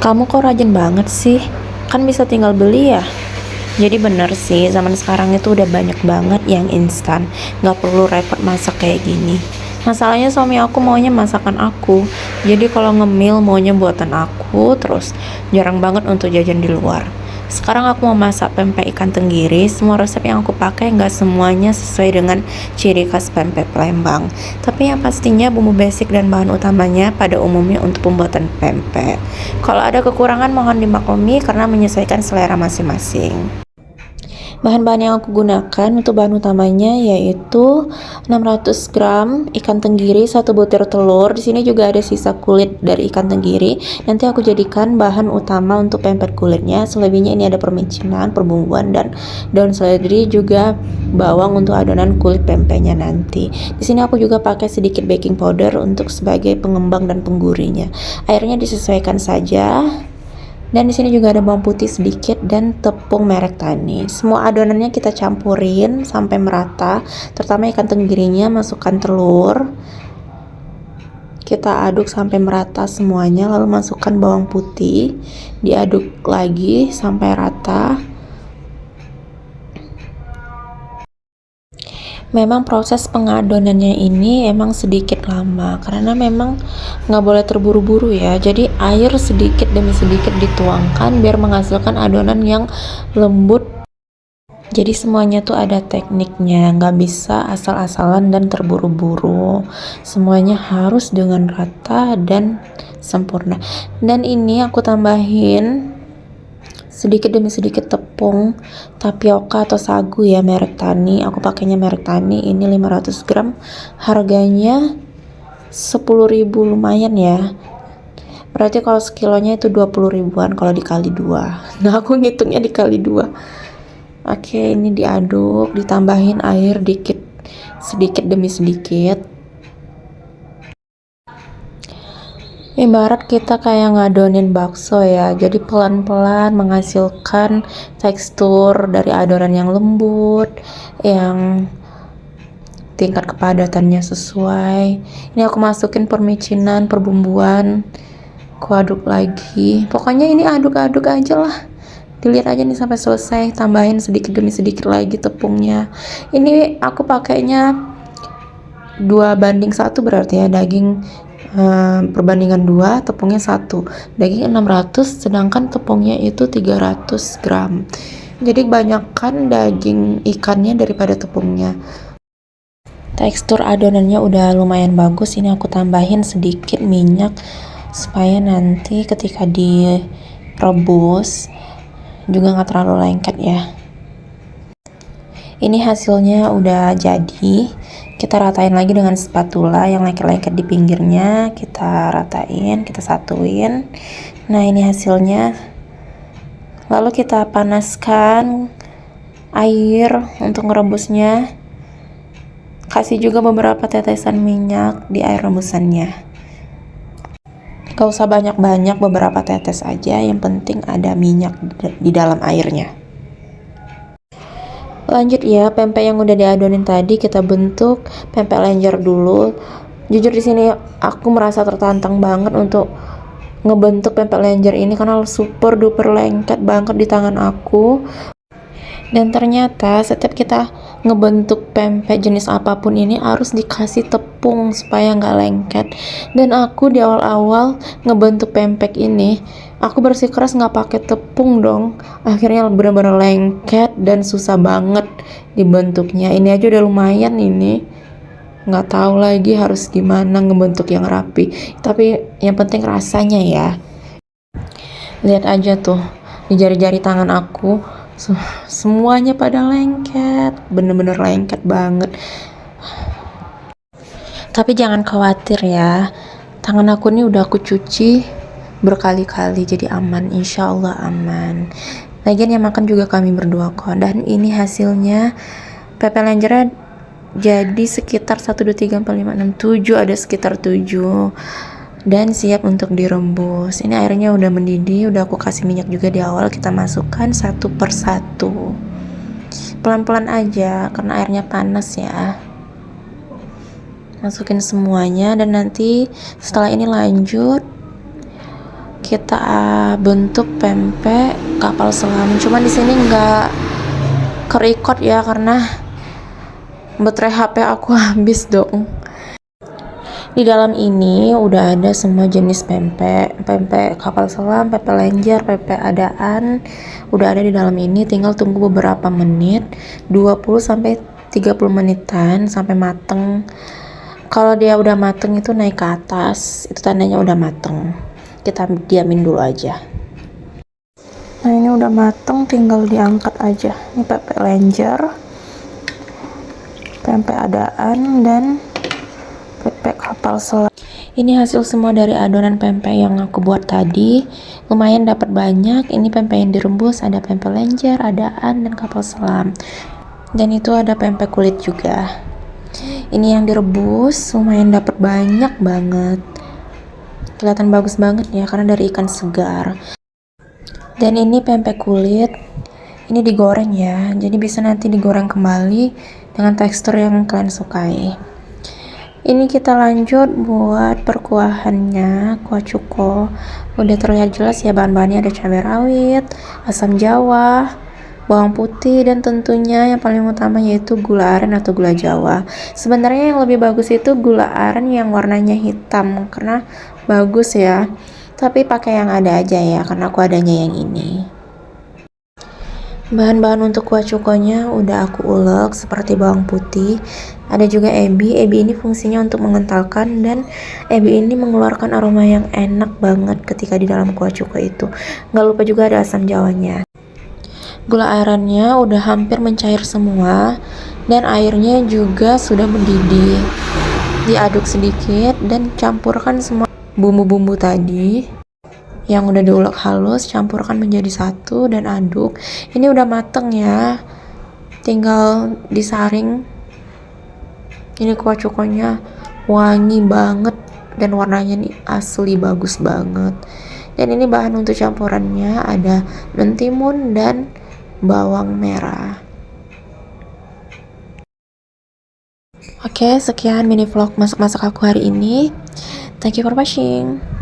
Kamu kok rajin banget sih? Kan bisa tinggal beli ya? Jadi bener sih, zaman sekarang itu udah banyak banget yang instan. Nggak perlu repot masak kayak gini. Masalahnya suami aku maunya masakan aku. Jadi kalau ngemil maunya buatan aku, terus jarang banget untuk jajan di luar. Sekarang aku mau masak pempek ikan tenggiri. Semua resep yang aku pakai nggak semuanya sesuai dengan ciri khas pempek Palembang. Tapi yang pastinya bumbu basic dan bahan utamanya pada umumnya untuk pembuatan pempek. Kalau ada kekurangan mohon dimaklumi karena menyesuaikan selera masing-masing. Bahan-bahan yang aku gunakan untuk bahan utamanya yaitu 600 gram ikan tenggiri, 1 butir telur. Di sini juga ada sisa kulit dari ikan tenggiri. Nanti aku jadikan bahan utama untuk pempek kulitnya. Selebihnya ini ada permicinan, perbumbuan dan daun seledri, juga bawang untuk adonan kulit pempeknya nanti. Di sini aku juga pakai sedikit baking powder untuk sebagai pengembang dan penggurihnya. Airnya disesuaikan saja. Dan di sini juga ada bawang putih sedikit dan tepung merek Tani. Semua adonannya kita campurin sampai merata, terutama ikan tenggirinya. Masukkan telur, kita aduk sampai merata semuanya, lalu masukkan bawang putih, diaduk lagi sampai rata. Memang proses pengadonannya ini emang sedikit lama karena memang nggak boleh terburu-buru ya. Jadi air sedikit demi sedikit dituangkan biar menghasilkan adonan yang lembut. Jadi semuanya tuh ada tekniknya, nggak bisa asal-asalan dan terburu-buru. Semuanya harus dengan rata dan sempurna. Dan ini aku tambahin sedikit demi sedikit tepung tapioka atau sagu ya, merek Tani. Aku pakainya merek Tani, ini 500 gram, harganya 10.000, lumayan ya. Berarti kalau sekilonya itu 20 ribuan kalau dikali 2. Nah aku ngitungnya dikali 2. Oke, ini diaduk, ditambahin air dikit, sedikit demi sedikit. Ibarat kita kayak ngadonin bakso ya, jadi pelan-pelan menghasilkan tekstur dari adonan yang lembut, yang tingkat kepadatannya sesuai. Ini aku masukin permicinan, perbumbuan, aku aduk lagi. Pokoknya ini aduk-aduk aja lah. Dilihat aja nih sampai selesai, tambahin sedikit demi sedikit lagi tepungnya. Ini aku pakainya 2:1 berarti ya, daging perbandingan 2, tepungnya 1. Daging 600 sedangkan tepungnya itu 300 gram. Jadi banyakkan daging ikannya daripada tepungnya. Tekstur adonannya udah lumayan bagus. Ini aku tambahin sedikit minyak supaya nanti ketika direbus juga nggak terlalu lengket ya. Ini hasilnya udah jadi. Kita ratain lagi dengan spatula yang lengket-lengket di pinggirnya, kita ratain, kita satuin. Nah ini hasilnya. Lalu kita panaskan air untuk merebusnya. Kasih juga beberapa tetesan minyak di air rebusannya. Gak usah banyak-banyak, beberapa tetes aja, yang penting ada minyak di dalam airnya. Lanjut ya, pempek yang udah diadonin tadi kita bentuk pempek lenjer dulu. Jujur di sini aku merasa tertantang banget untuk ngebentuk pempek lenjer ini karena super duper lengket banget di tangan aku. Dan ternyata setiap kita ngebentuk pempek jenis apapun ini harus dikasih tepung supaya nggak lengket. Dan aku di awal-awal ngebentuk pempek ini, aku bersikeras nggak pakai tepung dong. Akhirnya benar-benar lengket dan susah banget dibentuknya. Ini aja udah lumayan ini. Nggak tahu lagi harus gimana ngebentuk yang rapi. Tapi yang penting rasanya ya. Lihat aja tuh di jari-jari tangan aku. Semuanya pada lengket, bener-bener lengket banget. Tapi jangan khawatir ya, tangan aku ini udah aku cuci berkali-kali, jadi aman, insya Allah aman. Lagian yang makan juga kami berdua kok. Dan ini hasilnya, pempek lenjernya jadi sekitar 1, 2, 3, 4, 5, 6, 7, ada sekitar 7. Dan siap untuk direbus. Ini airnya udah mendidih, udah aku kasih minyak juga di awal. Kita masukkan satu per satu, pelan-pelan aja karena airnya panas ya. Masukin semuanya dan nanti setelah ini lanjut kita bentuk pempek kapal selam. Cuman di sini nggak kerekod ya karena baterai HP aku habis dong. Di dalam ini udah ada semua jenis pempek, pempek kapal selam, pempek lenjer, pempek adaan, udah ada di dalam ini. Tinggal tunggu beberapa menit, 20 sampai 30 menitan sampai mateng. Kalau dia udah mateng itu naik ke atas, itu tandanya udah mateng. Kita diamin dulu aja. Nah, ini udah mateng, tinggal diangkat aja. Ini pempek lenjer, pempek adaan, dan pempek kapal selam. Ini hasil semua dari adonan pempek yang aku buat tadi. Lumayan dapat banyak. Ini pempek yang direbus, ada pempek lenjer, adaan, dan kapal selam. Dan itu ada pempek kulit juga. Ini yang direbus, lumayan dapat banyak banget. Kelihatan bagus banget ya karena dari ikan segar. Dan ini pempek kulit. Ini digoreng ya. Jadi bisa nanti digoreng kembali dengan tekstur yang kalian sukai. Ini kita lanjut buat perkuahannya, kuah cuko. Udah terlihat jelas ya bahan-bahannya, ada cabai rawit, asam jawa, bawang putih, dan tentunya yang paling utama yaitu gula aren atau gula jawa. Sebenarnya yang lebih bagus itu gula aren yang warnanya hitam karena bagus ya. Tapi pakai yang ada aja ya karena aku adanya yang ini. Bahan-bahan untuk kuah cukonya udah aku ulek seperti bawang putih, ada juga ebi. Ebi ini fungsinya untuk mengentalkan dan ebi ini mengeluarkan aroma yang enak banget ketika di dalam kuah cuko itu. Nggak lupa juga ada asam jawanya. Gula arennya udah hampir mencair semua dan airnya juga sudah mendidih. Diaduk sedikit dan campurkan semua bumbu-bumbu tadi yang udah diulek halus, campurkan menjadi satu dan aduk. Ini udah mateng ya, tinggal disaring. Ini kuah cukonya wangi banget dan warnanya nih asli bagus banget. Dan ini bahan untuk campurannya ada mentimun dan bawang merah. Oke, sekian mini vlog masak-masak aku hari ini. Thank you for watching.